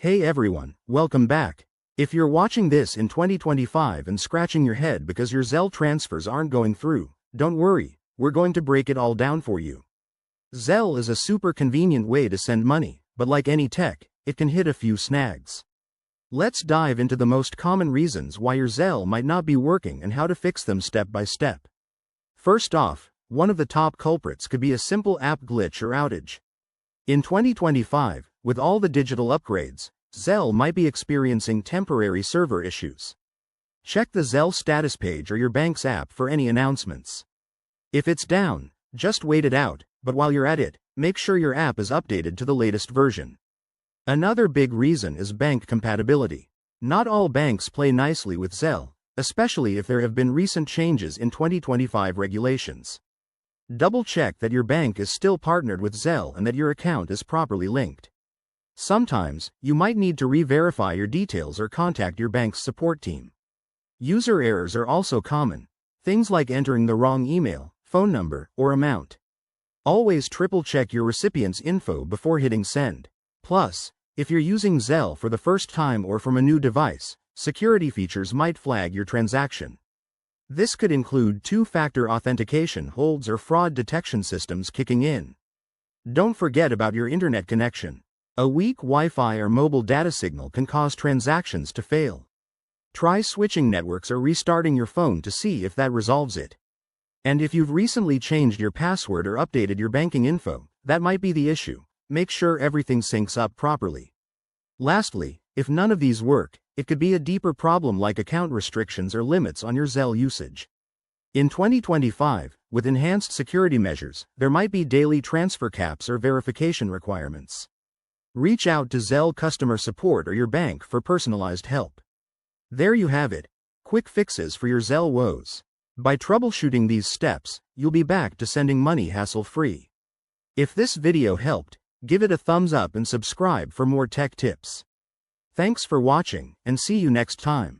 Hey everyone, welcome back. If you're watching this in 2025 and scratching your head because your Zelle transfers aren't going through, don't worry, we're going to break it all down for you. Zelle is a super convenient way to send money, but like any tech, it can hit a few snags. Let's dive into the most common reasons why your Zelle might not be working and how to fix them step by step. First off, one of the top culprits could be a simple app glitch or outage. In 2025, with all the digital upgrades, Zelle might be experiencing temporary server issues. Check the Zelle status page or your bank's app for any announcements. If it's down, just wait it out, but while you're at it, make sure your app is updated to the latest version. Another big reason is bank compatibility. Not all banks play nicely with Zelle, especially if there have been recent changes in 2025 regulations. Double-check that your bank is still partnered with Zelle and that your account is properly linked. Sometimes, you might need to re-verify your details or contact your bank's support team. User errors are also common, things like entering the wrong email, phone number, or amount. Always triple-check your recipient's info before hitting send. Plus, if you're using Zelle for the first time or from a new device, security features might flag your transaction. This could include two-factor authentication holds or fraud detection systems kicking in. Don't forget about your internet connection. A weak Wi-Fi or mobile data signal can cause transactions to fail. Try switching networks or restarting your phone to see if that resolves it. And if you've recently changed your password or updated your banking info, that might be the issue. Make sure everything syncs up properly. Lastly, if none of these work, it could be a deeper problem like account restrictions or limits on your Zelle usage. In 2025, with enhanced security measures, there might be daily transfer caps or verification requirements. Reach out to Zelle customer support or your bank for personalized help. There you have it, quick fixes for your Zelle woes. By troubleshooting these steps, you'll be back to sending money hassle-free. If this video helped, give it a thumbs up and subscribe for more tech tips. Thanks for watching, and see you next time.